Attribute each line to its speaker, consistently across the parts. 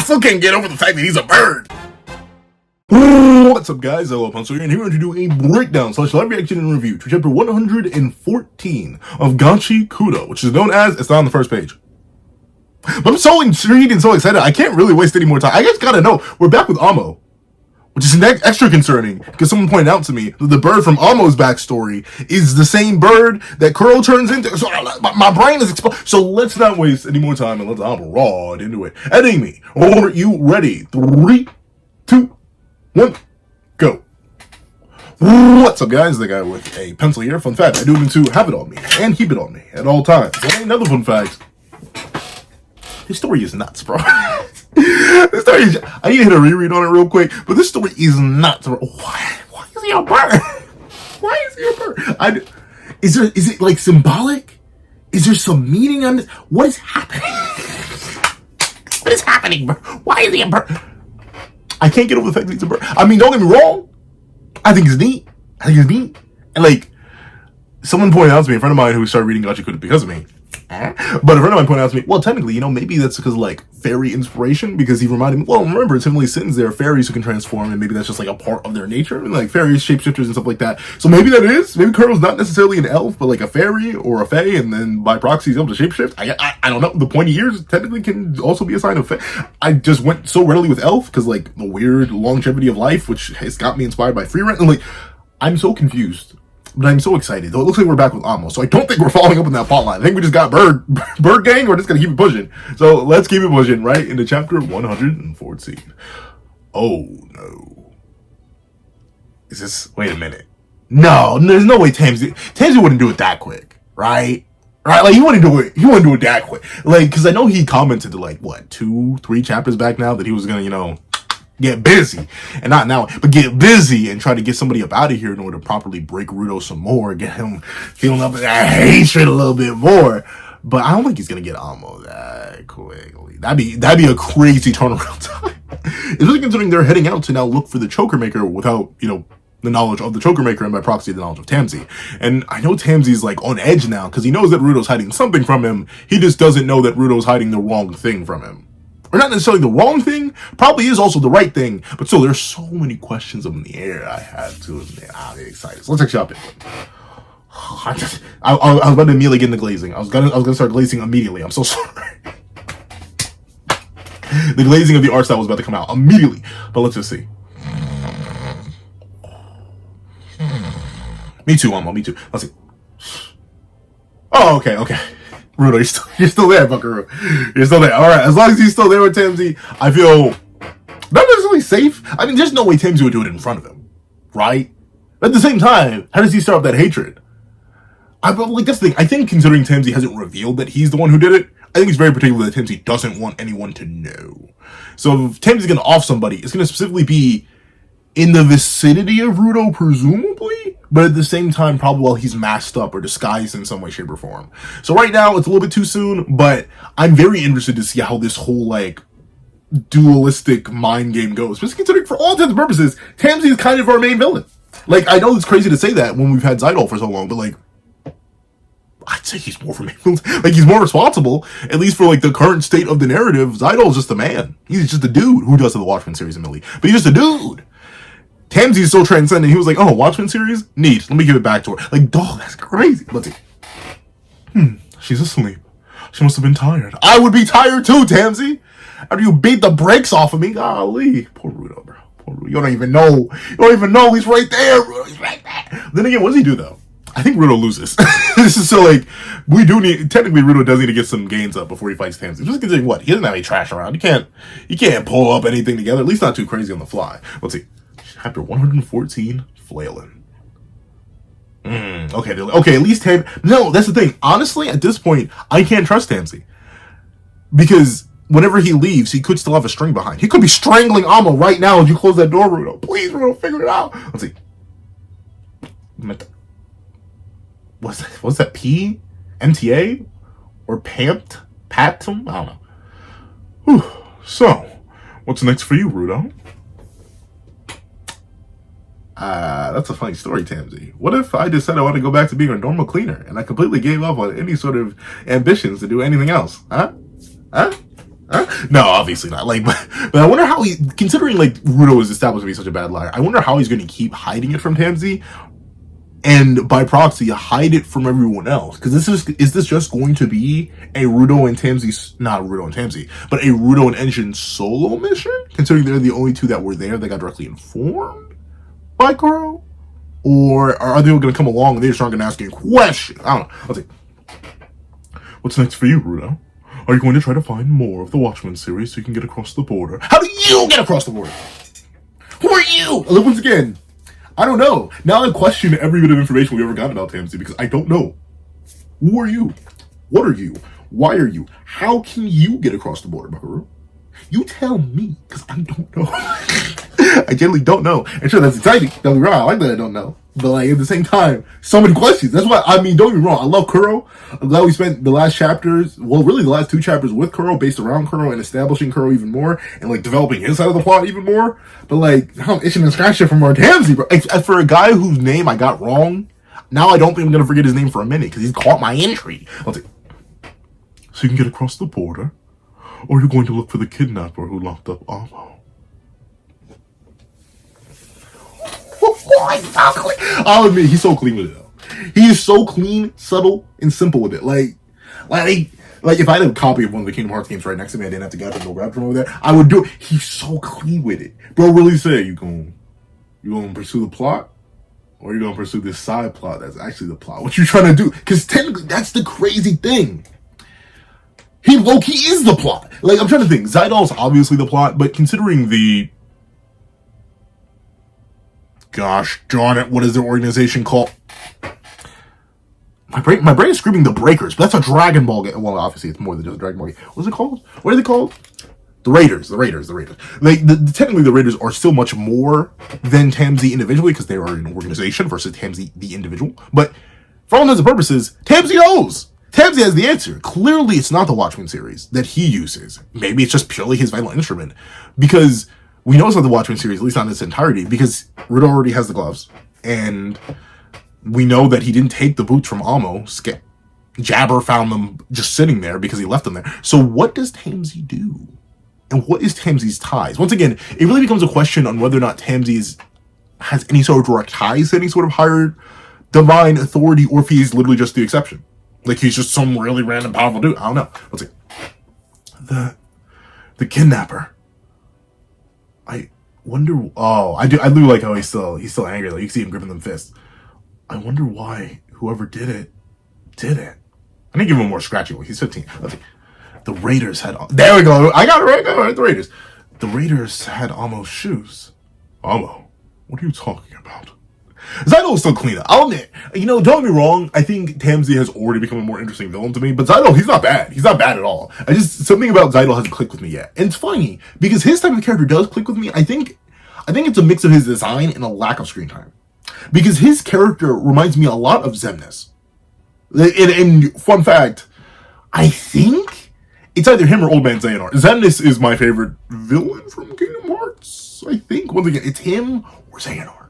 Speaker 1: still can't get over the fact that he's a bird. What's up, guys? Hello, Pencil here, and here to do a breakdown / live reaction and review to chapter 114 of Gachiakuta, which is known as, it's not on the first page. But I'm so intrigued and so excited, I can't really waste any more time. I just gotta know, we're back with Amo, which is extra concerning, because someone pointed out to me that the bird from Amo's backstory is the same bird that Kuro turns into. So my brain is exploding. So let's not waste any more time and let's hop right into it. Editing me, are you ready? 3, 2, 1, go. What's up, guys? The guy with a pencil here. Fun fact, I do mean to have it on me and keep it on me at all times. And another fun fact, this story is nuts, bro. This story is, I need to hit a reread on it real quick, but this story is nuts, bro. Why is he a bird? Why is he a bird? Is it like symbolic? Is there some meaning on this? What is happening? What is happening, bro? Why is he a bird? I can't get over the fact that he's a bird. I mean, don't get me wrong. I think it's neat. And like, someone pointed out to me, a friend of mine who started reading Gachiakuta because of me. But a friend of mine pointed out to me, well, technically, you know, maybe that's because of, like, fairy inspiration, because he reminded me, well, remember, it's Heavenly Sins, there are fairies who can transform, and maybe that's just, like, a part of their nature, and, like, fairies, shapeshifters, and stuff like that. So maybe that is, maybe Kuro's not necessarily an elf, but, like, a fairy or a fae, and then by proxy, he's able to shapeshift. I don't know, the pointy ears technically can also be a sign of fae. I just went so readily with elf, because, like, the weird longevity of life, which has got me inspired by free rent, and, like, I'm so confused. But I'm so excited. Though it looks like we're back with Amo, so I don't think we're following up on that plot line. I think we just got Bird Gang. We're just gonna keep it pushing. So let's keep it pushing right into chapter 114. Oh no! Is this? Wait a minute. No, there's no way Tamsy wouldn't do it that quick, right? Right? Like he wouldn't do it. He wouldn't do it that quick. Like, because I know he commented to like what 2, 3 chapters back now that he was gonna, you know, get busy, and not now, but get busy and try to get somebody up out of here in order to properly break Rudo some more, get him feeling up that hatred a little bit more. But I don't think he's gonna get Amo that quickly. That'd be a crazy turnaround time. Especially considering they're heading out to now look for the Choker Maker without, you know, the knowledge of the Choker Maker and by proxy the knowledge of Tamsy. And I know Tamsy's like on edge now because he knows that Rudo's hiding something from him. He just doesn't know that Rudo's hiding the wrong thing from him. Or not necessarily the wrong thing, probably is also the right thing, but still, there's so many questions up in the air. I had to admit, I'm excited. So let's actually hop in. I was about to immediately get into glazing. I was gonna start glazing immediately. I'm so sorry. The glazing of the art style was about to come out immediately, but let's just see. Me too, Amo. Me too. Let's see. Oh, okay. Rudo, you're still there, Buckaroo. You're still there. All right, as long as he's still there with Tamsy, I feel not necessarily safe. I mean, there's no way Tamsy would do it in front of him, right? But at the same time, how does he start up that hatred? Like, that's the thing. I think considering Tamsy hasn't revealed that he's the one who did it, I think it's very particular that Tamsy doesn't want anyone to know. So if Tamsy's going to off somebody, it's going to specifically be in the vicinity of Rudo, presumably, but at the same time, probably while he's masked up or disguised in some way, shape, or form. So right now, it's a little bit too soon, but I'm very interested to see how this whole, like, dualistic mind game goes. Just considering, for all intents and purposes, Tamsy is kind of our main villain. Like, I know it's crazy to say that when we've had Zidol for so long, but, like, I'd say he's more of a main villain. Like, he's more responsible, at least for, like, the current state of the narrative. Zidol's just a man. He's just a dude who does the Watchmen series, Millie. But he's just a dude. Tamsy's so transcendent. He was like, oh, Watchmen series? Neat. Let me give it back to her. Like, dog, that's crazy. Let's see. She's asleep. She must have been tired. I would be tired too, Tamsy. After you beat the brakes off of me. Golly. Poor Rudo, bro. Poor Rudo. You don't even know. He's right there, Rudo. He's right there. Then again, what does he do, though? I think Rudo loses. This is so, like, technically Rudo does need to get some gains up before he fights Tamsy. Just considering what? He doesn't have any trash around. You can't pull up anything together. At least not too crazy on the fly. Let's see. Chapter 114, Flailing. Okay, at least no, that's the thing. Honestly, at this point, I can't trust Tamsy. Because whenever he leaves, he could still have a string behind. He could be strangling Amo right now as you close that door, Rudo. Please, Rudo, figure it out. Let's see. What's that? P? MTA? Or Pamped? Patum? I don't know. Whew. So, what's next for you, Rudo? That's a funny story, Tamsy. What if I decided I want to go back to being a normal cleaner and I completely gave up on any sort of ambitions to do anything else? Huh? No, obviously not. Like, but I wonder how he, considering like Rudo is established to be such a bad liar, I wonder how he's going to keep hiding it from Tamsy, and by proxy hide it from everyone else. Because is this just going to be a Rudo and Tamsy, not Rudo and Tamsy, but a Rudo and Engine solo mission? Considering they're the only two that were there that got directly informed by Kuro, or are they going to come along and they just aren't going to ask any questions? I don't know. Let's see. What's next for you, Rudo? Are you going to try to find more of the Watchmen series so you can get across the border? How do you get across the border? Who are you? Once again, I don't know. Now I question every bit of information we ever got about Tamsy because I don't know. Who are you? What are you? Why are you? How can you get across the border, Buckaroo? You tell me, because I don't know. I generally don't know. And sure, that's exciting. Don't be wrong. I like that I don't know. But like at the same time, so many questions. That's why, I mean, don't get me wrong. I love Kuro. I'm glad we spent the last chapters, well, really the last 2 chapters with Kuro, based around Kuro and establishing Kuro even more and like developing his side of the plot even more. But like, I'm itching and scratching for more Tamsy, bro. For a guy whose name I got wrong, now I don't think I'm going to forget his name for a minute because he's caught my intrigue. Let's see. So you can get across the border, or you're going to look for the kidnapper who locked up Amo. I'll admit, he's so clean with it, though. He is so clean, subtle, and simple with it. Like if I had a copy of one of the Kingdom Hearts games right next to me, I didn't have to get up and go grab from over there, I would do it. He's so clean with it. Bro, really say, you going to pursue the plot? Or you going to pursue this side plot that's actually the plot? What you trying to do? Because technically, that's the crazy thing. He low-key is the plot. Like, I'm trying to think. Zidol's obviously the plot, but considering the... Gosh darn it, what is their organization called? My brain is screaming the Breakers, but that's a Dragon Ball game. Well, obviously, it's more than just a Dragon Ball game. What's it called? What are they called? The Raiders. Like, technically, the Raiders are still much more than Tamsy individually, because they are an organization versus Tamsy the individual. But, for all intents and purposes, Tamsy knows! Tamsy has the answer. Clearly, it's not the Watchmen series that he uses. Maybe it's just purely his vital instrument. Because we know it's not the Watchmen series, at least not in its entirety, because Rudo already has the gloves. And we know that he didn't take the boots from Amo. Jabber found them just sitting there because he left them there. So what does Tamsy do? And what is Tamsy's ties? Once again, it really becomes a question on whether or not Tamsy has any sort of direct ties to any sort of higher divine authority, or if he's literally just the exception. Like, he's just some really random powerful dude. I don't know. Let's see. The kidnapper. I wonder... Oh, I do like how he's still angry. Like, you can see him gripping them fists. I wonder why whoever did it. I didn't give him more scratchy. He's 15. Let's see. The Raiders had... There we go. I got it right. The Raiders. The Raiders had Amo's shoes. Amo? What are you talking about? Zidol's still clean. I'll admit, don't get me wrong, I think Tamsy has already become a more interesting villain to me, but Zidol, he's not bad. He's not bad at all. Something about Zidol hasn't clicked with me yet. And it's funny, because his type of character does click with me. I think it's a mix of his design and a lack of screen time. Because his character reminds me a lot of Xemnas. And fun fact, I think it's either him or Old Man Xehanort. Xemnas is my favorite villain from Kingdom Hearts, I think. Once again, it's him or Xehanort.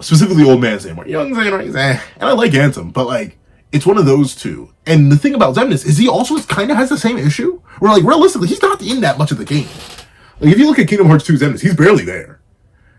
Speaker 1: Specifically Old Man Xehanort. Young Xehanort, he's and I like Ansem, but like, it's one of those two. And the thing about Xemnas is he also kind of has the same issue, where like, realistically, he's not in that much of the game. Like, if you look at Kingdom Hearts 2 Xemnas, he's barely there.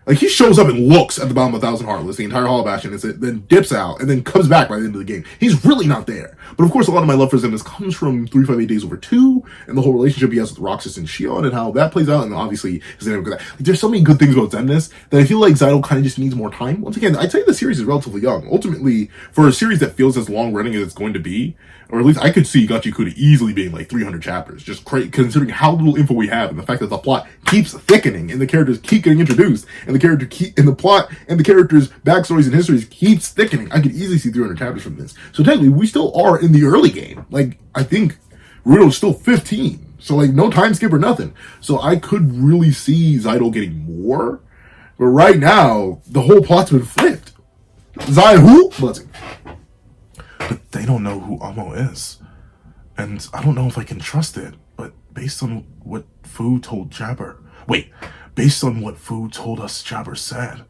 Speaker 1: Like, he shows up and looks at the bottom of 1,000 Heartless, the entire Hall of Ashen, then dips out, and then comes back by the end of the game. He's really not there. But of course, a lot of my love for Xemnas comes from 358 Days Over 2, and the whole relationship he has with Roxas and Shion, and how that plays out, and obviously, his name like, there's so many good things about Xemnas, that I feel like Zidol kind of just needs more time. Once again, I'd say the series is relatively young. Ultimately, for a series that feels as long-running as it's going to be, or at least I could see Gachiakuta easily being like 300 chapters, just considering how little info we have, and the fact that the plot keeps thickening, and the characters keep getting introduced, and the plot and the characters' backstories and histories keeps thickening. I could easily see 300 chapters from this. So technically, we still are in the early game. Like, I think Rudo's still 15. So, like, no time skip or nothing. So I could really see Zidol getting more. But right now, the whole plot's been flipped. Who? Let's see. But they don't know who Amo is. And I don't know if I can trust it. But based on what Fu told Jabber... Based on what Fu told us Jabber said.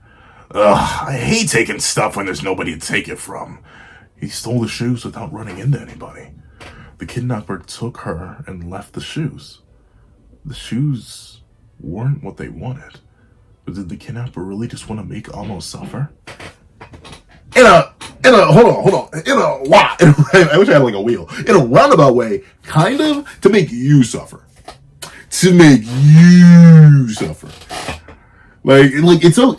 Speaker 1: I hate taking stuff when there's nobody to take it from. He stole the shoes without running into anybody. The kidnapper took her and left the shoes. the shoes weren't what they wanted. But did the kidnapper really just want to make Amo suffer? Hold on. I wish I had like a wheel. In a roundabout way, kind of, to make you suffer. To make you suffer. Like it's so,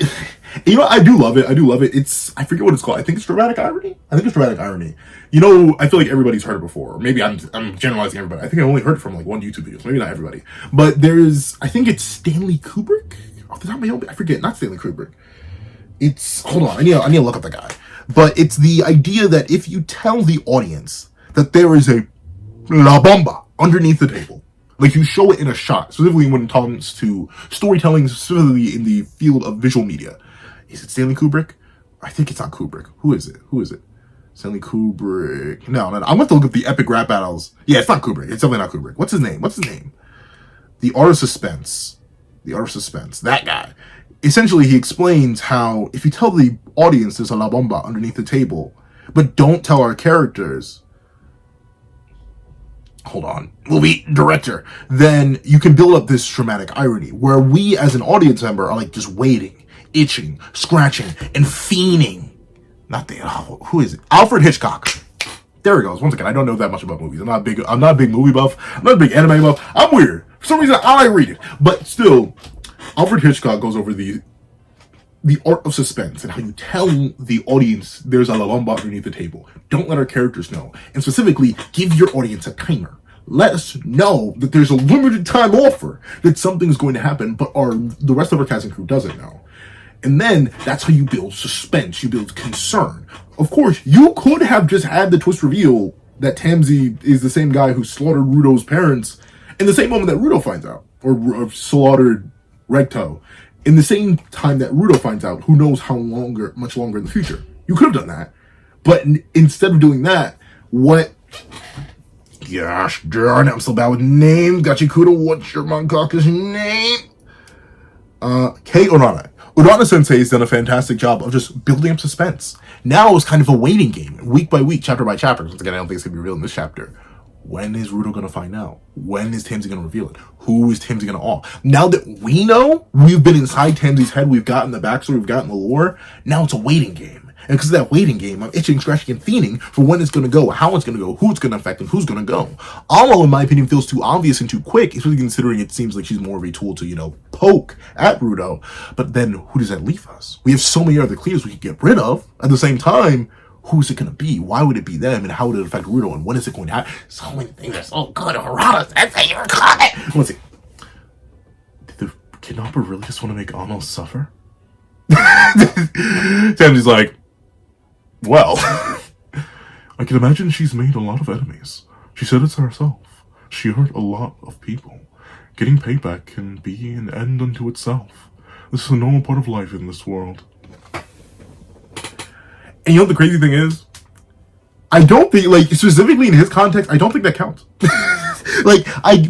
Speaker 1: I do love it. I forget what it's called. I think it's dramatic irony. I feel like everybody's heard it before. Maybe I'm generalizing everybody. I think I only heard it from like one YouTube video. Maybe not everybody. But I think it's Stanley Kubrick. Off the top of my head, I forget. Not Stanley Kubrick. Hold on. I need to look up the guy. But it's the idea that if you tell the audience that there is a La Bomba underneath the table, like you show it in a shot, specifically when it comes to storytelling, specifically in the field of visual media. Is it Stanley Kubrick? I think it's not Kubrick. Who is it? Stanley Kubrick. No. I'm going to look up the epic rap battles. Yeah, it's not Kubrick. It's definitely not Kubrick. What's his name? The Art of Suspense. That guy. Essentially, he explains how if you tell the audience there's a La Bomba underneath the table, but don't tell our characters, movie director, then you can build up this dramatic irony where we as an audience member are like just waiting, itching, scratching, and fiending. Who is it? Alfred Hitchcock. There it goes. Once again, I don't know that much about movies. I'm not a big movie buff. I'm not a big anime buff. I'm weird. For some reason, I like reading. But still, Alfred Hitchcock goes over the art of suspense and how you tell the audience there's a La Bomba underneath the table. Don't let our characters know. And specifically, give your audience a timer. Let us know that there's a limited time offer that something's going to happen, but the rest of our cast and crew doesn't know. And then that's how you build suspense. You build concern. Of course, you could have just had the twist reveal that Tamsy is the same guy who slaughtered Rudo's parents in the same moment that Rudo finds out, or slaughtered Recto. In the same time that Rudo finds out, who knows much longer in the future. You could have done that. But instead of doing that, gosh darn it, I'm so bad with names. Gachiakuta, what's your mangaka's name? Kei Urana. Urana Sensei has done a fantastic job of just building up suspense. Now it's kind of a waiting game, week by week, chapter by chapter. Once again, I don't think it's going to be revealed in this chapter. When is Rudo going to find out? When is Tamsy going to reveal it? Who is Tamsy going to awe? Now that we know, we've been inside Tamsy's head, we've gotten the backstory, we've gotten the lore, now it's a waiting game. And because of that waiting game, I'm itching, scratching, and fiending for when it's going to go, how it's going to go, who it's going to affect, and who's going to go. Amo, in my opinion, feels too obvious and too quick, especially considering it seems like she's more of a tool to, poke at Rudo. But then, who does that leave us? We have so many other clears we could get rid of. At the same time, who's it going to be? Why would it be them? And how would it affect Rudo? And when is it going to happen? So many things are so good. Let's see. Did the kidnapper really just want to make Amo suffer? Tamsy's like, well, I can imagine she's made a lot of enemies. She said it herself. She hurt a lot of people. Getting payback can be an end unto itself. This is a normal part of life in this world. And the crazy thing is, I don't think, specifically in his context, I don't think that counts.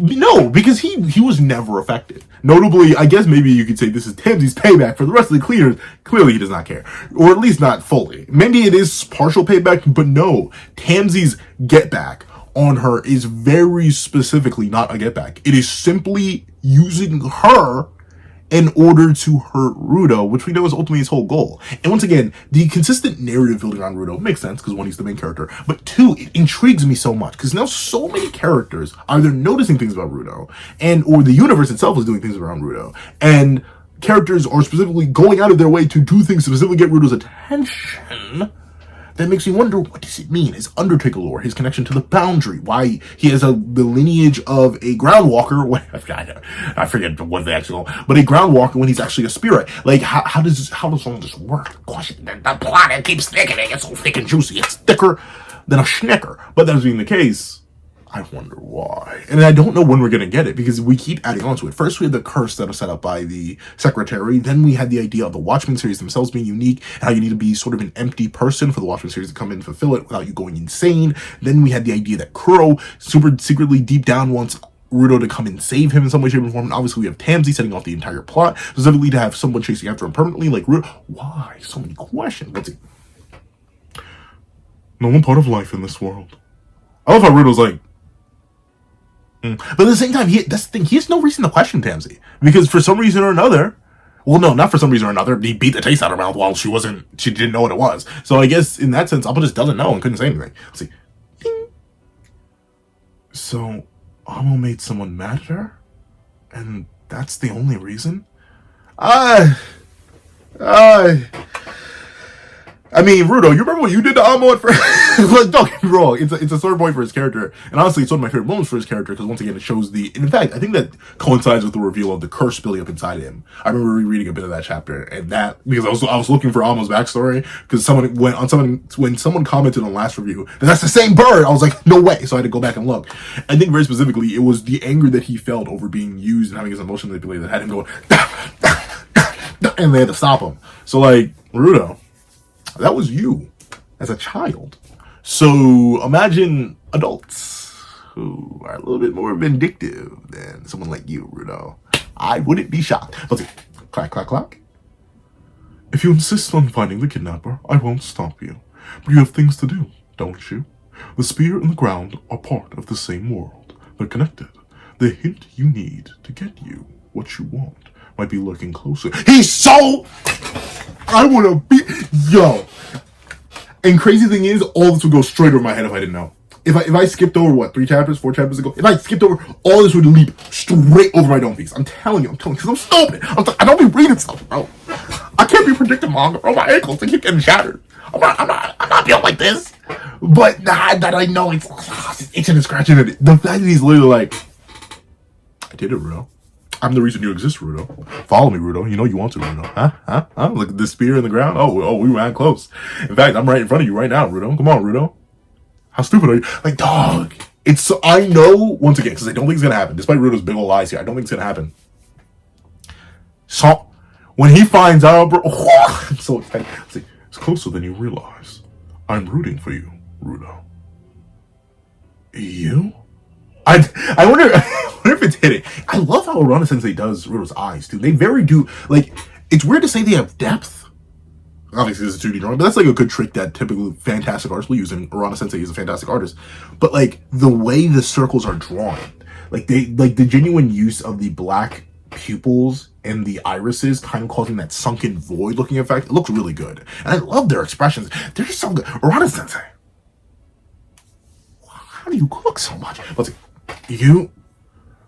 Speaker 1: No, because he was never affected. Notably, I guess maybe you could say this is Tamsy's payback for the rest of the cleaners. Clearly, he does not care. Or at least not fully. Maybe it is partial payback, but no. Tamsy's get back on her is very specifically not a get back. It is simply using her in order to hurt Rudo, which we know is ultimately his whole goal. And once again, the consistent narrative building on Rudo makes sense, because one, he's the main character, but two, it intrigues me so much, because now so many characters are either noticing things about Rudo, or the universe itself is doing things around Rudo, and characters are specifically going out of their way to do things to specifically get Rudo's attention. That makes me wonder, what does it mean? His Undertaker lore, his connection to the Boundary, why he has the lineage of a Groundwalker. I forget what the actual, but a Groundwalker when he's actually a spirit. How does all this work? Gosh, the plot, it keeps thickening. It's so thick and juicy. It's thicker than a Schnecker. But that being the case, I wonder why. And I don't know when we're going to get it, because we keep adding on to it. First, we had the curse that was set up by the secretary. Then we had the idea of the Watchmen series themselves being unique, and how you need to be sort of an empty person for the Watchmen series to come in and fulfill it without you going insane. Then we had the idea that Kuro super secretly deep down wants Rudo to come and save him in some way, shape, or form. And obviously, we have Tamsy setting off the entire plot, specifically to have someone chasing after him permanently, like Rudo. Why? So many questions. Let's see. Normal part of life in this world. I love how Rudo's like, But at the same time, that's the thing. He has no reason to question Tamsy because for some reason or another, well, no, not for some reason or another, he beat the taste out of her mouth while she didn't know what it was. So I guess in that sense, Appa just doesn't know and couldn't say anything. Let's see. Ding. So, Amo made someone mad at her, and that's the only reason. I mean, Rudo, you remember what you did to Amo at first? Like, don't get me wrong, it's a sore point for his character, and honestly, it's one of my favorite moments for his character, because once again, it shows and in fact, I think that coincides with the reveal of the curse building up inside him. I remember rereading a bit of that chapter, and because I was looking for Amo's backstory, because when someone commented on the last review, that's the same bird, I was like, no way, so I had to go back and look. I think very specifically, it was the anger that he felt over being used and having his emotions manipulated that had him going, and they had to stop him. So, like, Rudo, that was you as a child. So imagine adults who are a little bit more vindictive than someone like you, Rudo. I wouldn't be shocked. Let's see. Clack, clack, clack. If you insist on finding the kidnapper, I won't stop you. But you have things to do, don't you? The spear and the ground are part of the same world. They're connected. The hint you need to get you what you want might be lurking closer. He's so... I want to be... Yo. And crazy thing is, all this would go straight over my head if I didn't know. If I skipped over, 4 chapters ago? If I skipped over, all this would leap straight over my dome piece. I'm telling you, because I'm stupid. I don't be reading stuff, bro. I can't be predicting manga, bro. My ankles, they keep getting shattered. I'm not built like this. But that I know it's itching and scratching it. The fact that he's literally like, I did it, Rudo. I'm the reason you exist, Rudo. Follow me, Rudo. You know you want to, Rudo. Huh? Look at the spear in the ground. Oh, we ran close. In fact, I'm right in front of you right now, Rudo. Come on, Rudo. How stupid are you? Like, dog. I know, once again, because I don't think it's going to happen. Despite Rudo's big ol' lies here, I don't think it's going to happen. So, when he finds out, bro, I'm so excited. See, it's closer than you realize. I'm rooting for you, Rudo. You? I wonder if it's hitting. I love how Urana Sensei does Rudo's eyes, too. They do, like, it's weird to say they have depth. Obviously, this is 2D drawing, but that's like a good trick that typically fantastic artists will use, and Urana Sensei is a fantastic artist. But, like, the way the circles are drawn, like, the genuine use of the black pupils and the irises kind of causing that sunken void looking effect, it looks really good. And I love their expressions. They're just so good. Urana Sensei, how do you cook so much? Let's see. You?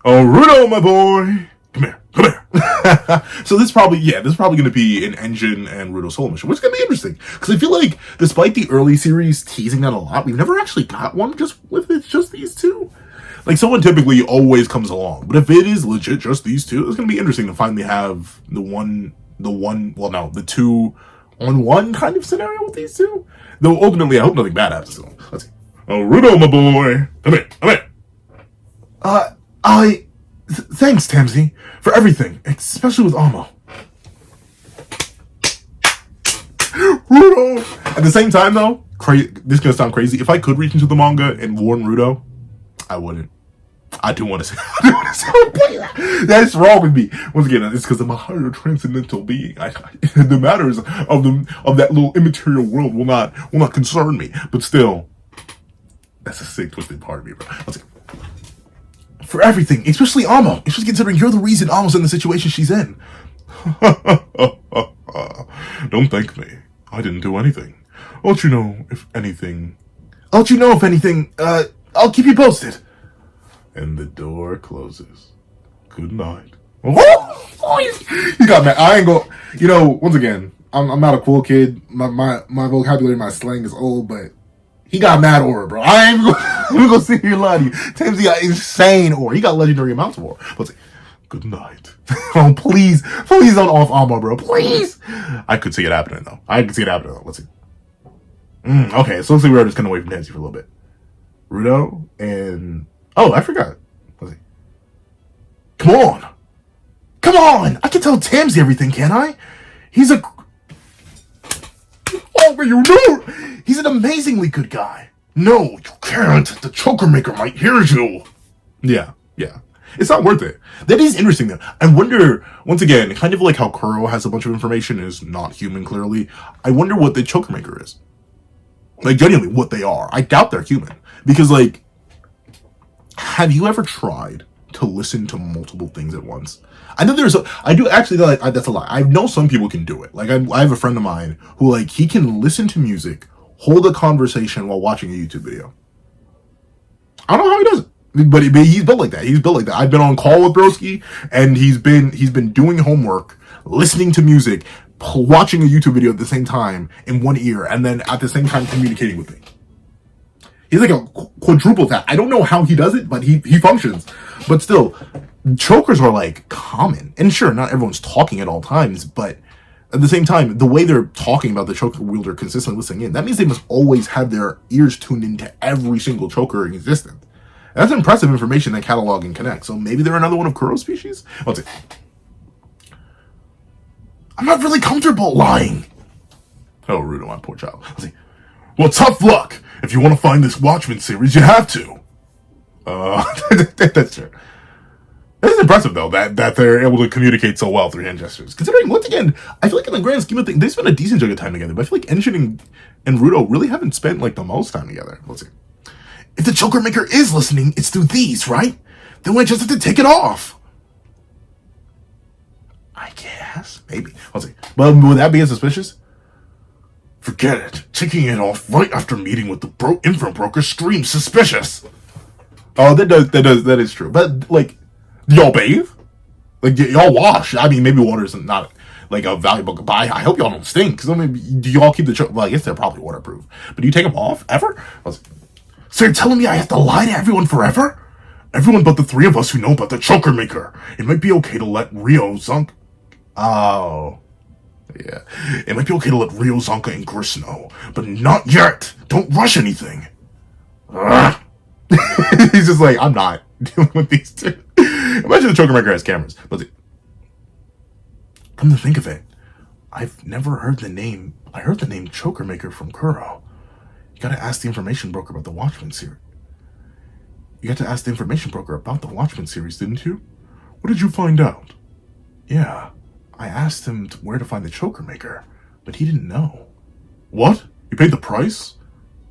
Speaker 1: Oh, Rudo, my boy. Come here. So this is probably going to be an Engine and Rudo solo mission, which is going to be interesting. Because I feel like, despite the early series teasing that a lot, we've never actually got one just these two. Like, someone typically always comes along. But if it is legit just these two, it's going to be interesting to finally have the 2-on-1 kind of scenario with these two. Though, ultimately, I hope nothing bad happens to them. Let's see. Oh, Rudo, my boy. Come here. Thanks, Tamsy, for everything, especially with Amo. Rudo! At the same time, though, this is going to sound crazy. If I could reach into the manga and warn Rudo, I wouldn't. I do want to say that's wrong with me. Once again, it's because I'm a higher transcendental being. The matters of that little immaterial world will not concern me. But still, that's a sick, twisted part of me, bro. Let's see. For everything, especially Amo. Especially considering you're the reason Amo's in the situation she's in. Don't thank me. I didn't do anything. I'll let you know if anything. I'll keep you posted. And the door closes. Good night. Oh, you got mad. I ain't go. Once again, I'm not a cool kid. My vocabulary, my slang is old, but he got mad aura, bro. I ain't gonna sit here and lie to you. Tamsy got insane aura. He got legendary amounts of aura. Let's see. Good night. Oh, please don't off Amo, bro. Please. I could see it happening, though. Let's see. Okay, so let's say we are just kind of away from Tamsy for a little bit. Rudo and... Oh, I forgot. Let's see. Come on! I can tell Tamsy everything, can't I? He's a... Oh, but you know! He's an amazingly good guy. No, you can't. The Choker Maker might hear you. Yeah. It's not worth it. That is interesting, though. I wonder, once again, kind of like how Kuro has a bunch of information, is not human, clearly. I wonder what the Choker Maker is. Like, genuinely, what they are. I doubt they're human. Because, like, Have you ever tried to listen to multiple things at once? I know I do actually, like, that's a lie. I know some people can do it. Like, I have a friend of mine who, like, he can listen to music, hold a conversation while watching a YouTube video. I don't know how he does it, but he's built like that. He's built like that. I've been on call with Broski, and he's been doing homework, listening to music, watching a YouTube video at the same time in one ear, and then at the same time communicating with me. He's like a quadruple tap. I don't know how he does it, but he functions. But still, chokers are like common. And sure, not everyone's talking at all times, but at the same time, the way they're talking about the choker wielder consistently listening in, that means they must always have their ears tuned into every single choker in existence. That's impressive information that catalog and connect. So maybe they're another one of Kuro's species? Let's see. I'm not really comfortable lying. Oh, Rudo, my poor child. Let's see. Well, tough luck. If you want to find this Watchmen series, you have to. That's true. It's impressive, though, that they're able to communicate so well through hand gestures. Considering, once again, I feel like in the grand scheme of things, they spent a decent chunk of time together, but I feel like Engine and Rudo really haven't spent, like, the most time together. Let's see. If the choker maker is listening, it's through these, right? Then we just have to take it off. I guess. Maybe. Let's see. But would that be as suspicious? Forget it. Taking it off right after meeting with the info broker screams suspicious. Oh, that is true. But, like, do y'all bathe? Like, do y'all wash? I mean, maybe water isn't not, like, a valuable goodbye. I hope y'all don't stink. Because, I mean, do y'all keep the well, I guess they're probably waterproof. But do you take them off? Ever? So you're telling me I have to lie to everyone forever? Everyone but the three of us who know about the choker maker. It might be okay to let Rio, Zonka... Oh... Yeah. It might be okay to let Rio, Zonka, and Gris know. But not yet! Don't rush anything! He's just like, I'm not dealing with these two. Imagine the choker maker has cameras. But come to think of it, I've never heard the name. I heard the name choker maker from Kuro. You gotta ask the information broker about the Watchmen series. You got to ask the information broker about the Watchmen series, didn't you? What did you find out? Yeah, I asked him where to find the choker maker, but he didn't know. What? You paid the price?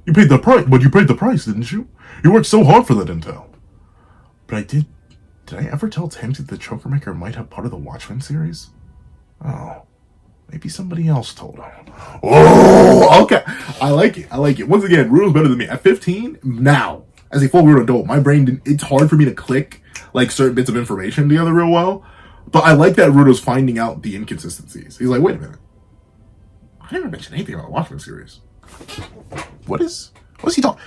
Speaker 1: You paid the price, but you paid the price, didn't you? You worked so hard for that intel. But I did. Did I ever tell Tamsy that the choker maker might have part of the Watchmen series? Oh, maybe somebody else told him. Oh, okay. I like it. I like it. Once again, Rudo's better than me. At 15, now, as a full Rudo adult, my brain, it's hard for me to click, like, certain bits of information together real well. But I like that Rudo's finding out the inconsistencies. He's like, wait a minute. I never mentioned anything about the Watchmen series. What's he talking?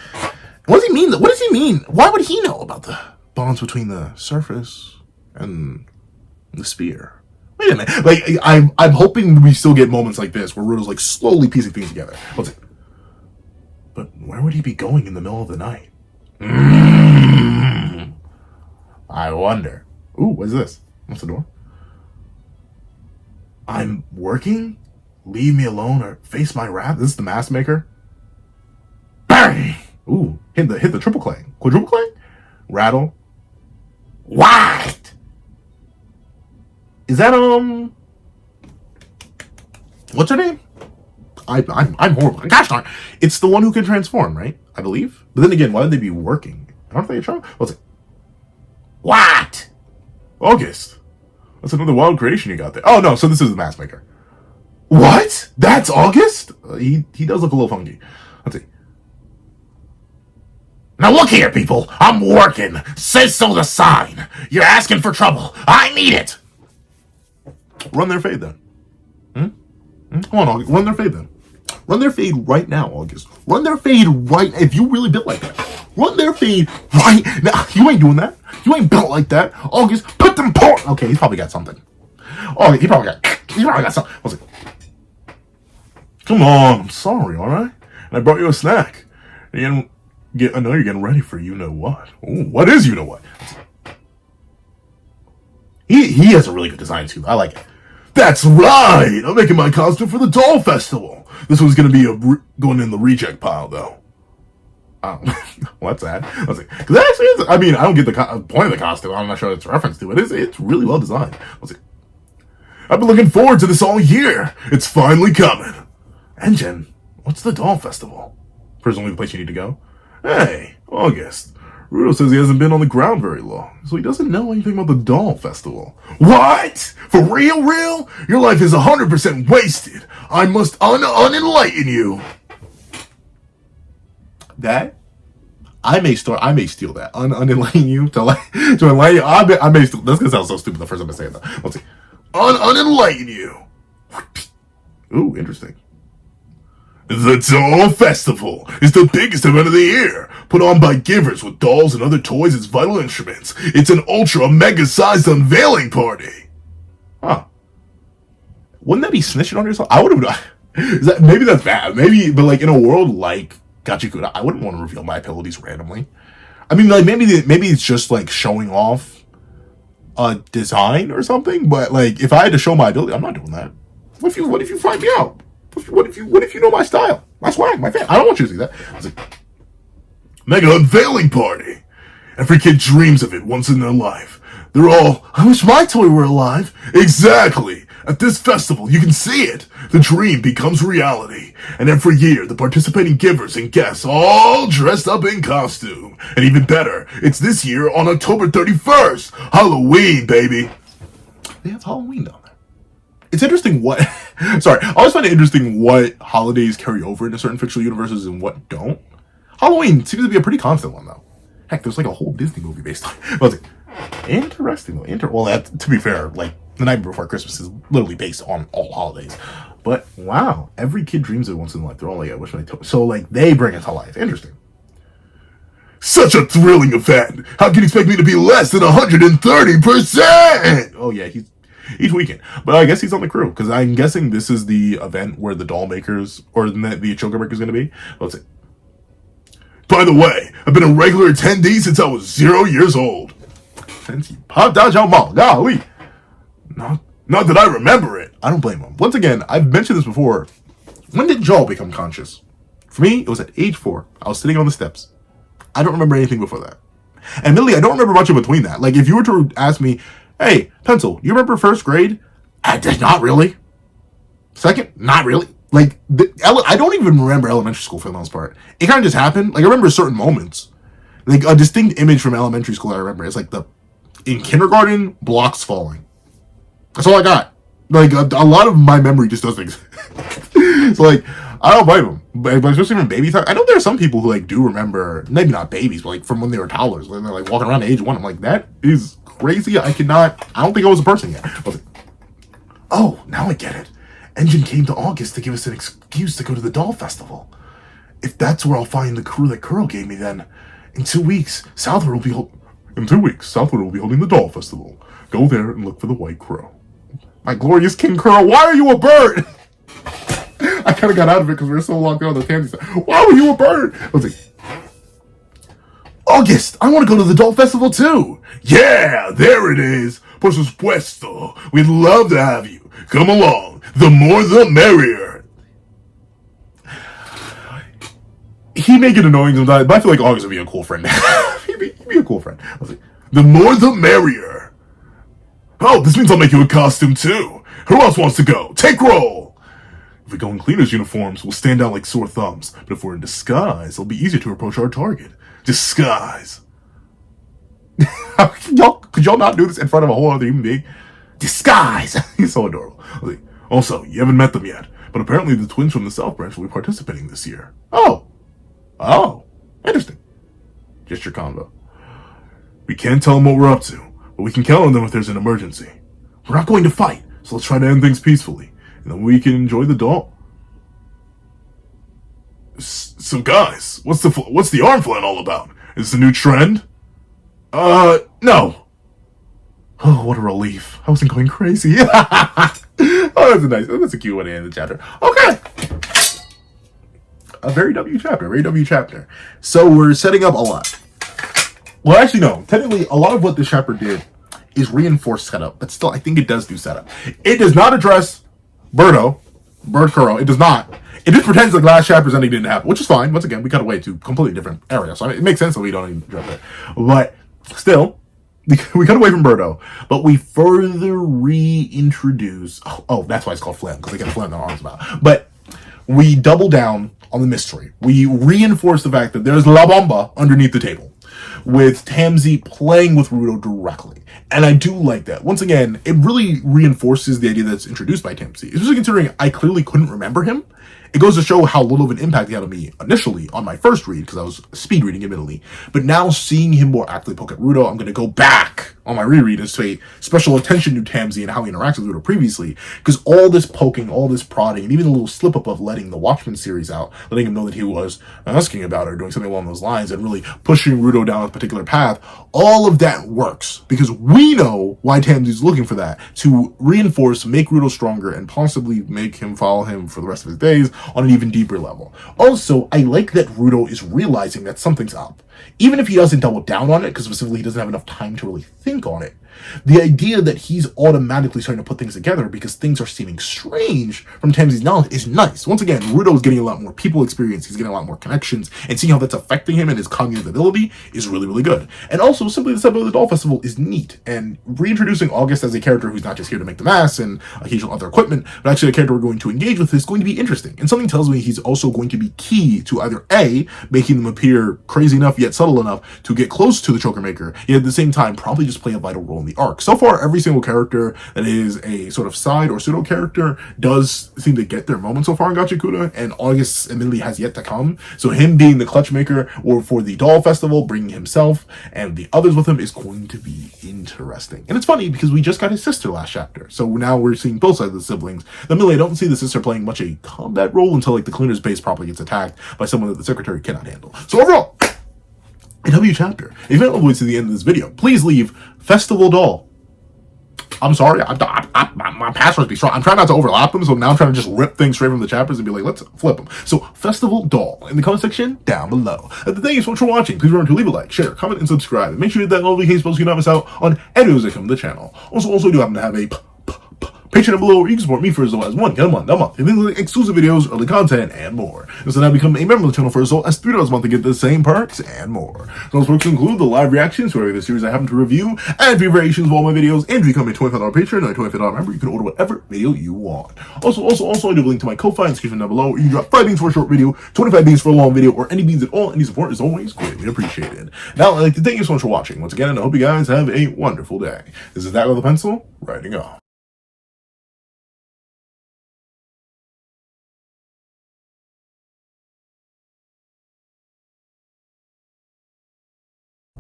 Speaker 1: What does he mean? What does he mean? Why would he know about the bonds between the surface and the spear? Wait a minute. Like, I'm hoping we still get moments like this where Rudo's like slowly piecing things together. But where would he be going in the middle of the night? I wonder. Ooh, what's this? What's the door? I'm working? Leave me alone or face my wrath? This is the mask maker? Bang! Ooh, hit the triple clang. Quadruple clang? Rattle. What? Is that, what's her name? I'm horrible. Gosh darn. It's the one who can transform, right? I believe. But then again, why would they be working? Aren't they a child? What's it? What? August. That's another wild creation you got there. Oh no, so this is the mask maker. What? That's August? He does look a little funky. Let's see. Now look here, people. I'm working. Says so the sign. You're asking for trouble. I need it. Run their fade then. Come on, August. Run their fade then. Run their fade right now, August. Run their fade right. If you really built like that, run their fade right now. You ain't doing that. You ain't built like that, August. Put them part. Okay, he's probably got something. Oh, he probably got something. I was like, come on. I'm sorry. All right. And I brought you a snack. And I know you're getting ready for you know what. Ooh, what is you know what? He has a really good design too. I like it. That's right! I'm making my costume for the Doll Festival. This one's gonna be going in the reject pile, though. What's that? I was like, because that actually is. I mean, I don't get the point of the costume. I'm not sure it's a reference to it. It's really well designed. I was like, I've been looking forward to this all year. It's finally coming. Engine, what's the Doll Festival? Presumably the place you need to go. Hey, August. Rudo says he hasn't been on the ground very long, so he doesn't know anything about the doll festival. What? For real, real? Your life is 100% wasted. I must unenlighten you. That? I may steal that. Unenlighten you to enlighten you. I may steal. That's gonna sound so stupid the first time I say it though. Let's see. Unenlighten you. Ooh, interesting. The Doll Festival is the biggest event of the year, put on by givers with dolls and other toys as vital instruments. It's an ultra-mega-sized unveiling party. Huh. Wouldn't that be snitching on yourself? I would have... Maybe that's bad. Maybe, but like in a world like Gachiakuta, I wouldn't want to reveal my abilities randomly. I mean, like maybe it's just like showing off a design or something, but like if I had to show my ability, I'm not doing that. What if you find me out? What if you know my style, my swag, my fan? I don't want you to see that. It's like, mega unveiling party. Every kid dreams of it once in their life. They're all, I wish my toy were alive. Exactly. At this festival, you can see it. The dream becomes reality. And every year, the participating givers and guests all dressed up in costume. And even better, it's this year on October 31st. Halloween, baby. They have Halloween down there. It's interesting what... Sorry, I always find it interesting what holidays carry over into certain fictional universes and what don't. Halloween seems to be a pretty constant one, though. Heck, there's like a whole Disney movie based on it. But interesting, though. Well, to be fair, like, The Night Before Christmas is literally based on all holidays. But, wow, every kid dreams of it once in life. They're all like, I wish my toy... So, like, they bring it to life. Interesting. Such a thrilling event! How can you expect me to be less than 130%? Oh, yeah, he's weekend, but I guess he's on the crew because I'm guessing this is the event where the doll makers or the choker maker is going to be. Let's see. By the way, I've been a regular attendee since I was 0 years old. Since you popped out your mouth, golly. Not that I remember it. I don't blame him. Once again, I've mentioned this before. When did Joel become conscious? For me, it was at age 4. I was sitting on the steps. I don't remember anything before that. And admittedly, I don't remember much in between that. Like, if you were to ask me, hey, Pencil, you remember first grade? Not really. Second? Not really. Like, I don't even remember elementary school for the most part. It kind of just happened. Like, I remember certain moments. Like, a distinct image from elementary school I remember is, like, in kindergarten, blocks falling. That's all I got. Like, a lot of my memory just doesn't exist. So, like, I don't blame them. But especially from baby time. I know there are some people who, like, do remember, maybe not babies, but, like, from when they were toddlers. When they're, like, walking around at age 1. I'm like, that is crazy. I don't think I was a person yet. I was like, oh, now I get it. Engine came to August to give us an excuse to go to the doll festival. If that's where I'll find the crew that Kuro gave me, then in 2 weeks, Southward will be holding the doll festival. Go there and look for the white crow. My glorious King Kuro, why are you a bird? I kind of got out of it because we were so locked down on the Tamsy side. Why were you a bird? I was like, August, I want to go to the doll festival too. Yeah, there it is. Por supuesto. We'd love to have you. Come along. The more the merrier. He may get annoying sometimes, but I feel like August would be a cool friend. he'd be a cool friend. I was like, the more the merrier. Oh, this means I'll make you a costume too. Who else wants to go? Take roll. If we go in cleaners' uniforms, we'll stand out like sore thumbs. But if we're in disguise, it'll be easier to approach our target. Disguise. Could y'all not do this in front of a whole other human being? Disguise. He's so adorable. Like, also, you haven't met them yet, but apparently the twins from the South Branch will be participating this year. Oh, interesting. Just your convo. We can't tell them what we're up to, but we can count on them if there's an emergency. We're not going to fight, so let's try to end things peacefully, and then we can enjoy the doll. So guys, what's the arm flan all about? Is this a new trend? No. Oh, what a relief. I wasn't going crazy. Oh, that's a cute way to end the chapter. Okay. A very W chapter. So we're setting up a lot. Well, actually, no. Technically, a lot of what this chapter did is reinforce setup, but still, I think it does do setup. It does not address Bird Kuro. It does not. It just pretends like last chapter's ending didn't happen, which is fine. Once again, we cut away to completely different area, so I mean, it makes sense that we don't even address it. But still, we cut away from Birdo, but we further reintroduce. Oh, that's why it's called Phlegm, because they get phlegm in their arms about. But we double down on the mystery. We reinforce the fact that there's La Bomba underneath the table. with Tamsy playing with Rudo directly. And I do like that. Once again, it really reinforces the idea that's introduced by Tamsy, especially considering I clearly couldn't remember him. It goes to show how little of an impact he had on me initially on my first read, because I was speed reading admittedly. But now seeing him more actively poke at Rudo, I'm going to go back on my reread and say special attention to Tamsy and how he interacts with Rudo previously, because all this poking, all this prodding, and even a little slip up of letting the Watchmen series out, letting him know that he was asking about it or doing something along those lines, and really pushing Rudo down a particular path, all of that works because we know why Tamsy's looking for that, to reinforce, make Rudo stronger, and possibly make him follow him for the rest of his days on an even deeper level. Also, I like that Rudo is realizing that something's up. Even if he doesn't double down on it, because specifically he doesn't have enough time to really think on it, the idea that he's automatically starting to put things together because things are seeming strange from Tamsy's knowledge is nice. Once again, Rudo is getting a lot more people experience, he's getting a lot more connections, and seeing how that's affecting him and his cognitive ability is really, really good. And also, simply the setup of the Doll Festival is neat, and reintroducing August as a character who's not just here to make the mask and occasional other equipment, but actually a character we're going to engage with is going to be interesting. And something tells me he's also going to be key to either A, making them appear crazy enough yet subtle enough to get close to the Choker Maker, yet at the same time probably just play a vital role in the arc. So far, every single character that is a sort of side or pseudo character does seem to get their moment so far in Gachiakuta, and August admittedly has yet to come. So him being the clutch maker or for the Doll Festival, bringing himself and the others with him is going to be interesting. And it's funny because we just got his sister last chapter, so now we're seeing both sides of the siblings. Admittedly, I don't see the sister playing much a combat role until like the cleaner's base properly gets attacked by someone that the secretary cannot handle. So overall, a W chapter. If you haven't all the way to the end of this video, please leave Festival Doll. I'm sorry, my passwords be strong. I'm trying not to overlap them, so now I'm trying to just rip things straight from the chapters and be like, let's flip them. So, Festival Doll in the comment section down below. And thank you so much for watching. Please remember to leave a like, share, comment, and subscribe. And make sure you hit that notification bell so you don't miss out on any videos that come to the channel. Also, I do happen to have a Patreon down below where you can support me for as low as $1 a month. Things like exclusive videos, early content, and more. And so now become a member of the channel for as low as $3 a month to get the same perks and more. Those perks include the live reactions to every other series I happen to review, and variations of all my videos, and if you become a $25 patron or a $25 member, you can order whatever video you want. Also, I do have a link to my Ko-Fi in the description down below where you can drop 5 beans for a short video, 25 beans for a long video, or any beans at all. Any support is always greatly appreciated. Now, I'd like to thank you so much for watching once again, and I hope you guys have a wonderful day. This is That with a Pencil, writing off.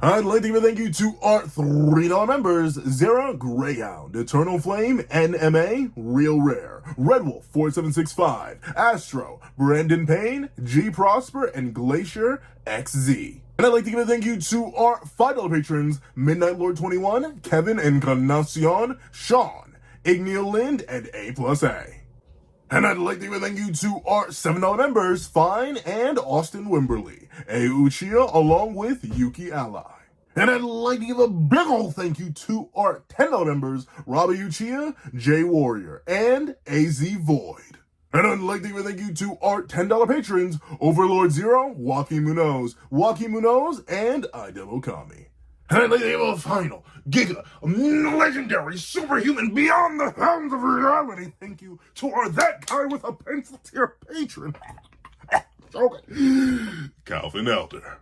Speaker 1: I'd like to give a thank you to our $3 members: Zara, Greyhound, Eternal Flame, NMA, Real Rare, Red Wolf 4765, Astro, Brandon Payne, G Prosper, and Glacier XZ. And I'd like to give a thank you to our $5 patrons: Midnight Lord 21, Kevin Encarnacion, Sean, Igneel Lind, and A+A. And I'd like to give a thank you to our $7 members, Fine and Austin Wimberly, A Uchiha, along with Yuki Ally. And I'd like to give a big ol' thank you to our $10 members, Robbie Uchiha, Jay Warrior, and AZ Void. And I'd like to give a thank you to our $10 patrons, Overlord Zero, Waki Munoz, and Idemo Kami. And I'd like to give a final, giga, legendary, superhuman, beyond the bounds of reality thank you to our That Guy with a Pencil tier patron. Okay. Calvin Elder.